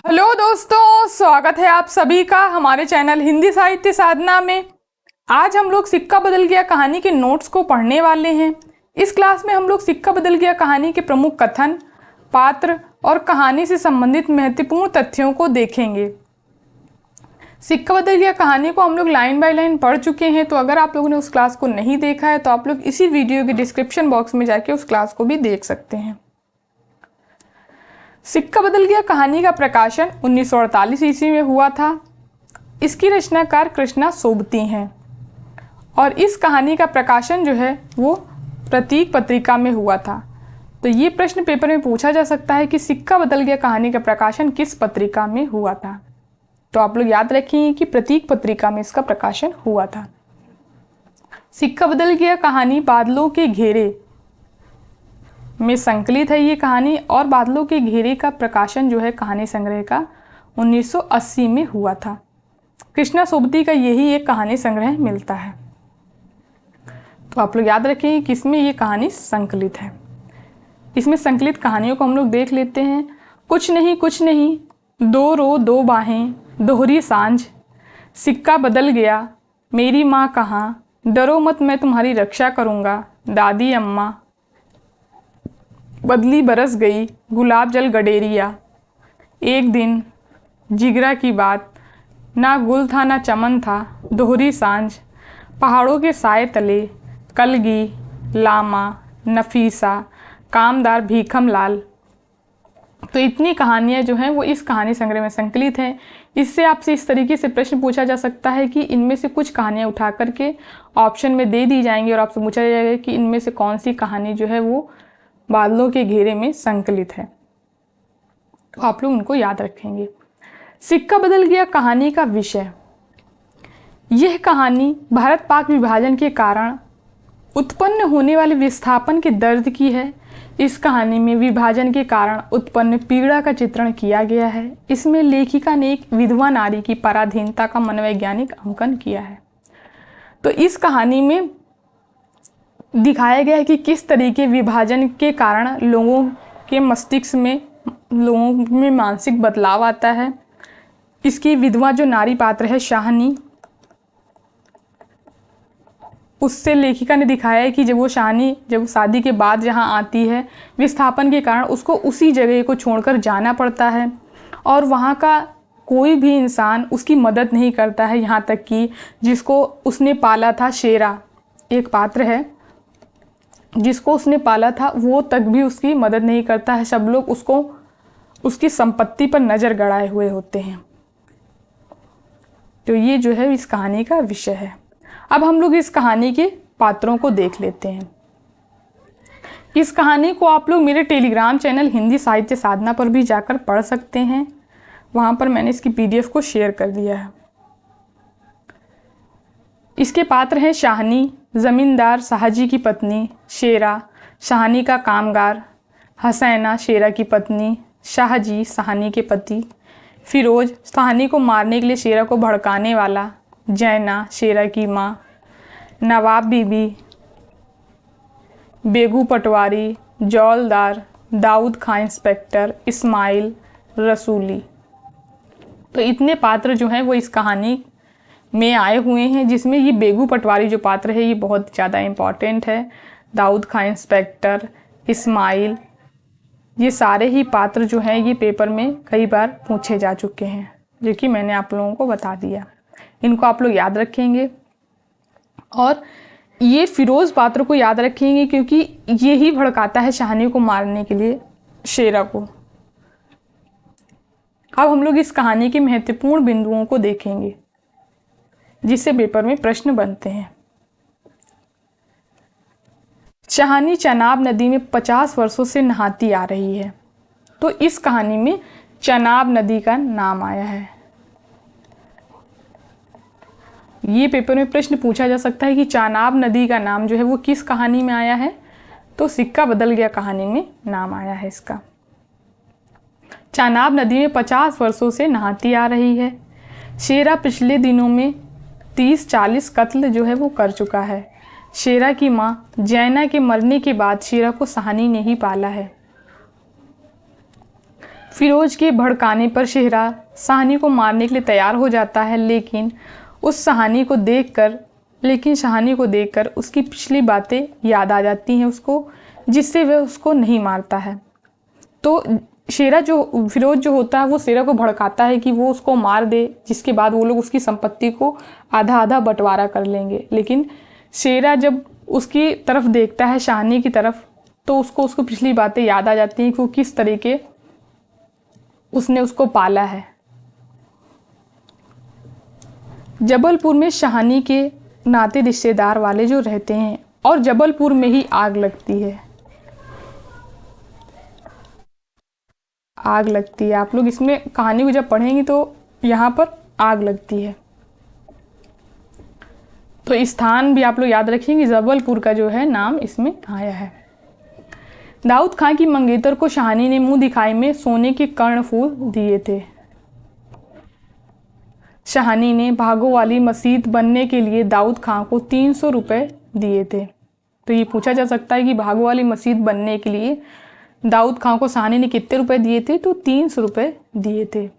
Hello दोस्तों, स्वागत है आप सभी का हमारे चैनल हिंदी साहित्य साधना में। आज हम लोग सिक्का बदल गया कहानी के नोट्स को पढ़ने वाले हैं। इस क्लास में हम लोग सिक्का बदल गया कहानी के प्रमुख कथन, पात्र और कहानी से संबंधित महत्वपूर्ण तथ्यों को देखेंगे। सिक्का बदल गया कहानी को हम लोग लाइन बाय लाइन पढ़ चुके हैं, तो अगर आप लोगों ने उस क्लास को नहीं देखा है तो आप लोग इसी वीडियो के डिस्क्रिप्शन बॉक्स में जाके उस क्लास को भी देख सकते हैं। सिक्का बदल गया कहानी का प्रकाशन 1948 ईस्वी में हुआ था। इसकी रचनाकार कृष्णा सोबती हैं और इस कहानी का प्रकाशन जो है वो प्रतीक पत्रिका में हुआ था। तो ये प्रश्न पेपर में पूछा जा सकता है कि सिक्का बदल गया कहानी का प्रकाशन किस पत्रिका में हुआ था। तो आप लोग याद रखेंगे कि प्रतीक पत्रिका में इसका प्रकाशन हुआ था। सिक्का बदल गया कहानी बादलों के घेरे में संकलित है ये कहानी, और बादलों के घेरे का प्रकाशन जो है कहानी संग्रह का 1980 में हुआ था। कृष्णा सोबती का यही एक कहानी संग्रह मिलता है। तो आप लोग याद रखें किसमें ये कहानी संकलित है। इसमें संकलित कहानियों को हम लोग देख लेते हैं। कुछ नहीं, दो रो दो बाहें, दोहरी सांझ, सिक्का बदल गया, मेरी माँ कहाँ, डरो मत मैं तुम्हारी रक्षा करूँगा, दादी अम्मा, बदली बरस गई, गुलाब जल गडेरिया, एक दिन, जिगरा की बात, ना गुल था ना चमन था, दोहरी सांझ, पहाड़ों के साए तले, कलगी, लामा, नफीसा, कामदार भीखम लाल। तो इतनी कहानियाँ जो हैं वो इस कहानी संग्रह में संकलित हैं। इससे आपसे इस तरीके से प्रश्न पूछा जा सकता है कि इनमें से कुछ कहानियाँ उठा करके ऑप्शन में दे दी जाएंगी और आपसे पूछा जाएगा कि इनमें से कौन सी कहानी जो है वो बादलों के घेरे में संकलित है। तो आप लोग उनको याद रखेंगे। सिक्का बदल गया कहानी का विषय। यह कहानी भारत पाक विभाजन के कारण उत्पन्न होने वाले विस्थापन के दर्द की है। इस कहानी में विभाजन के कारण उत्पन्न पीड़ा का चित्रण किया गया है। इसमें लेखिका ने एक विधवा नारी की पराधीनता का मनोवैज्ञानिक अंकन किया है। तो इस कहानी में दिखाया गया है कि किस तरीके विभाजन के कारण लोगों के मस्तिष्क में, लोगों में मानसिक बदलाव आता है। इसकी विधवा जो नारी पात्र है शाहनी, उससे लेखिका ने दिखाया है कि जब वो शाहनी जब शादी के बाद जहाँ आती है, विस्थापन के कारण उसको उसी जगह को छोड़कर जाना पड़ता है और वहाँ का कोई भी इंसान उसकी मदद नहीं करता है। यहाँ तक कि जिसको उसने पाला था, शेरा एक पात्र है जिसको उसने पाला था, वो तक भी उसकी मदद नहीं करता है। सब लोग उसको उसकी संपत्ति पर नज़र गड़ाए हुए होते हैं। तो ये जो है इस कहानी का विषय है। अब हम लोग इस कहानी के पात्रों को देख लेते हैं। इस कहानी को आप लोग मेरे टेलीग्राम चैनल हिंदी साहित्य साधना पर भी जाकर पढ़ सकते हैं। वहाँ पर मैंने इसकी PDF को शेयर कर दिया है। इसके पात्र हैं शाहनी, ज़मींदार शाहजी की पत्नी, शेरा शाहनी का कामगार, हसैना शेरा की पत्नी, शाहजी शाहनी के पति, फिरोज शाहनी को मारने के लिए शेरा को भड़काने वाला, जैना शेरा की माँ, नवाब बीबी, बेगू पटवारी, जौलदार, दाऊद खां इंस्पेक्टर, इस्माइल, रसूली। तो इतने पात्र जो हैं वो इस कहानी में आए हुए हैं, जिसमें ये बेगू पटवारी जो पात्र है ये बहुत ज़्यादा इम्पॉर्टेंट है। दाऊद खां इंस्पेक्टर, इस्माइल, ये सारे ही पात्र जो हैं ये पेपर में कई बार पूछे जा चुके हैं, जो कि मैंने आप लोगों को बता दिया। इनको आप लोग याद रखेंगे और ये फिरोज पात्र को याद रखेंगे क्योंकि ये ही भड़काता है शाहनी को मारने के लिए शेरा को। अब हम लोग इस कहानी के महत्वपूर्ण बिंदुओं को देखेंगे जिससे पेपर में प्रश्न बनते हैं। शाहनी चनाब नदी में 50 वर्षों से नहाती आ रही है। तो इस कहानी में चनाब नदी का नाम आया है। ये पेपर में प्रश्न पूछा जा सकता है कि चनाब नदी का नाम जो है वो किस कहानी में आया है। तो सिक्का बदल गया कहानी में नाम आया है इसका। चनाब नदी में 50 वर्षों से नहाती आ रही है। शेरा पिछले दिनों में 30-40 कत्ल जो है वो कर चुका है। शेरा की माँ जैना के मरने के बाद शेरा को शाहनी ने ही पाला है। फिरोज के भड़काने पर शेरा शाहनी को मारने के लिए तैयार हो जाता है, लेकिन शाहनी को देखकर उसकी पिछली बातें याद आ जाती हैं उसको, जिससे वह उसको नहीं मारता है। तो फिरोज जो होता है वो शेरा को भड़काता है कि वो उसको मार दे, जिसके बाद वो लोग उसकी संपत्ति को आधा आधा बंटवारा कर लेंगे। लेकिन शेरा जब उसकी तरफ देखता है, शाहनी की तरफ, तो उसको पिछली बातें याद आ जाती हैं कि वो किस तरीके उसने उसको पाला है। जबलपुर में शाहनी के नाते रिश्तेदार वाले जो रहते हैं, और जबलपुर में ही आग लगती है। आप लोग इसमें कहानी को जब पढ़ेंगे तो यहाँ पर आग लगती है। तो स्थान भी आप लोग याद रखेंगे, जबलपुर का जो है नाम इसमें आया है। दाऊद खां की मंगेतर को शाहनी ने मुंह दिखाई में सोने के कर्णफूल दिए थे। शाहनी ने भागो वाली मस्जिद बनने के लिए दाऊद खां को 300 रुपये दिए थे। तो ये पूछा जा सकता है कि भागो वाली मस्जिद बनने के लिए दाऊद खां को शाहनी ने कितने रुपए दिए थे? तो 300 रुपये दिए थे।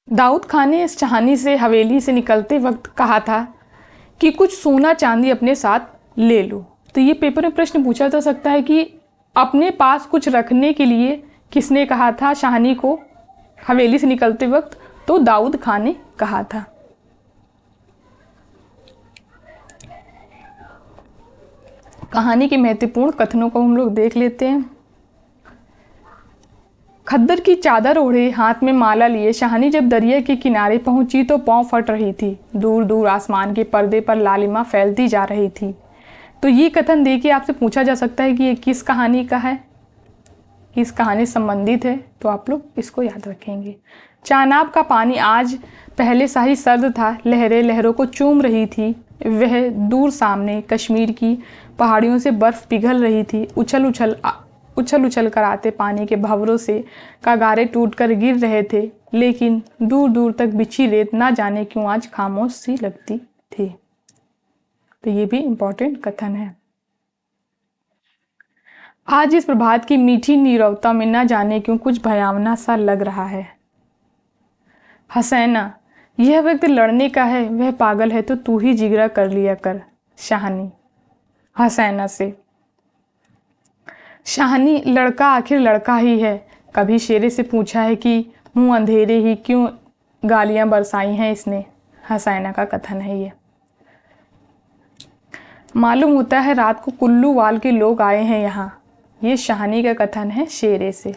दाऊद खां ने शाहनी से हवेली से निकलते वक्त कहा था कि कुछ सोना चांदी अपने साथ ले लो। तो ये पेपर में प्रश्न पूछा जा सकता है कि अपने पास कुछ रखने के लिए किसने कहा था शाहनी को हवेली से निकलते वक्त? तो दाऊद खां ने कहा था। कहानी के महत्वपूर्ण कथनों को हम लोग देख लेते हैं। खद्दर की चादर ओढ़े, हाथ में माला लिए शाहनी जब दरिया के किनारे पहुंची तो पांव फट रही थी। दूर दूर आसमान के पर्दे पर लालिमा फैलती जा रही थी। तो ये कथन देखिए, आपसे पूछा जा सकता है कि ये किस कहानी का है, किस कहानी से संबंधित है? तो आप लोग इसको याद रखेंगे। चानाब का पानी आज पहले सा ही सर्द था, लहरें लहरों को चूम रही थी। वह दूर सामने कश्मीर की पहाड़ियों से बर्फ पिघल रही थी। उछल उछल कर आते पानी के भंवरों से कागारे टूट कर गिर रहे थे, लेकिन दूर दूर तक बिछी रेत ना जाने क्यों आज खामोश सी लगती थी। तो ये भी इम्पोर्टेंट कथन है। आज इस प्रभात की मीठी नीरवता में ना जाने क्यों कुछ भयावना सा लग रहा है। हसैना, यह वक्त लड़ने का है, वह पागल है तो तू ही जिगरा कर लिया कर। शाहनी हसैना से। शाहनी, लड़का आखिर लड़का ही है। कभी शेरे से पूछा है कि मुंह अंधेरे ही क्यों गालियां बरसाई हैं इसने। हसैना का कथन है ये। मालूम होता है रात को कुल्लू वाल के लोग आए हैं यहाँ। ये शाहनी का कथन है शेरे से।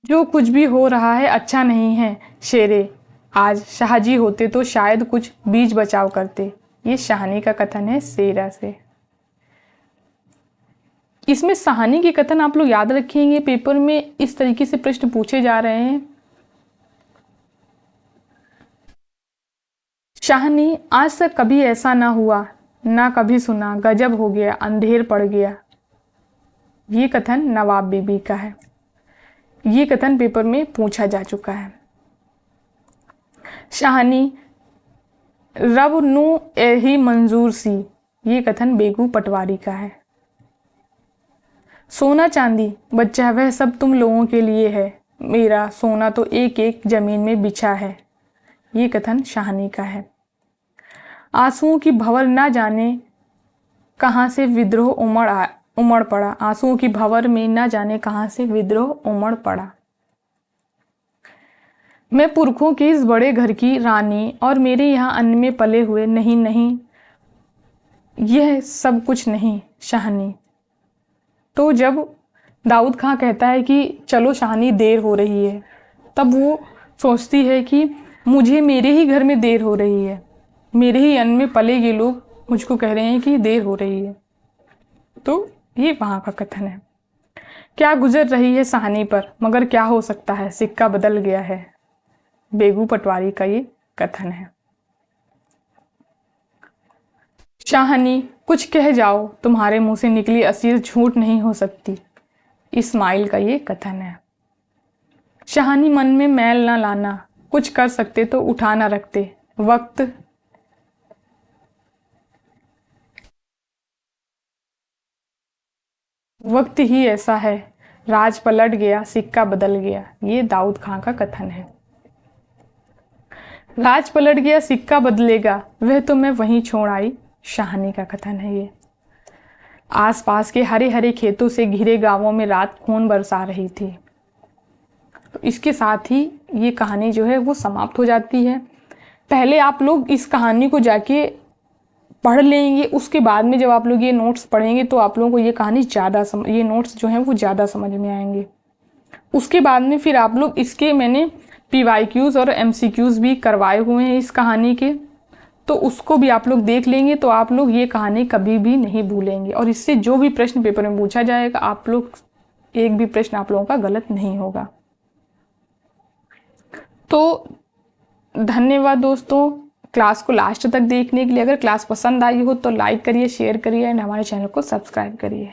जो कुछ भी हो रहा है अच्छा नहीं है शेरे, आज शाहजी होते तो शायद कुछ बीज बचाव करते। ये शाहनी का कथन है शेरा से। इसमें शाहनी के कथन आप लोग याद रखेंगे, पेपर में इस तरीके से प्रश्न पूछे जा रहे हैं। शाहनी, आज तक कभी ऐसा ना हुआ, ना कभी सुना, गजब हो गया, अंधेर पड़ गया। ये कथन नवाब बीबी का है। ये कथन पेपर में पूछा जा चुका है। शाहनी, रब नू एही मंजूर सी। ये कथन बेगू पटवारी का है। सोना चांदी बच्चा वह सब तुम लोगों के लिए है, मेरा सोना तो एक एक जमीन में बिछा है। ये कथन शाहनी का है। आंसुओं की भंवर ना जाने कहाँ से विद्रोह उमड़ पड़ा। आंसुओं की भंवर में ना जाने कहाँ से विद्रोह उमड़ पड़ा। मैं पुरखों के इस बड़े घर की रानी और मेरे यहाँ अन्न में पले हुए, नहीं नहीं यह सब कुछ नहीं। शाहनी। तो जब दाऊद खां कहता है कि चलो शाहनी देर हो रही है, तब वो सोचती है कि मुझे मेरे ही घर में देर हो रही है, मेरे ही अन्न में पले ये लोग मुझको कह रहे हैं कि देर हो रही है। तो ये वहाँ का कथन है। क्या गुजर रही है शाहनी पर, मगर क्या हो सकता है, सिक्का बदल गया है। बेगू पटवारी का ये कथन है। शाहनी, कुछ कह जाओ, तुम्हारे मुंह से निकली असील झूठ नहीं हो सकती। इस्माइल का ये कथन है। शाहनी, मन में मैल ना लाना, कुछ कर सकते तो उठा ना रखते, वक्त वक्त ही ऐसा है, राज पलट गया, सिक्का बदल गया। ये दाऊद खां का कथन है। राज पलट गया, सिक्का बदलेगा, वह तो मैं वहीं छोड़ आई, शाहनी का कथन है ये। आसपास के हरे हरे खेतों से घिरे गांवों में रात खून बरसा रही थी। तो इसके साथ ही ये कहानी जो है वो समाप्त हो जाती है। पहले आप लोग इस कहानी को जाके पढ़ लेंगे, उसके बाद में जब आप लोग ये नोट्स पढ़ेंगे तो आप लोगों को ये कहानी ये नोट्स जो हैं वो ज़्यादा समझ में आएंगे। उसके बाद में फिर आप लोग इसके मैंने PYQs और MCQs भी करवाए हुए हैं इस कहानी के, तो उसको भी आप लोग देख लेंगे तो आप लोग ये कहानी कभी भी नहीं भूलेंगे। और इससे जो भी प्रश्न पेपर में पूछा जाएगा, आप लोग एक भी प्रश्न आप लोगों का गलत नहीं होगा। तो धन्यवाद दोस्तों क्लास को लास्ट तक देखने के लिए। अगर क्लास पसंद आई हो तो लाइक करिए, शेयर करिए एंड हमारे चैनल को सब्सक्राइब करिए।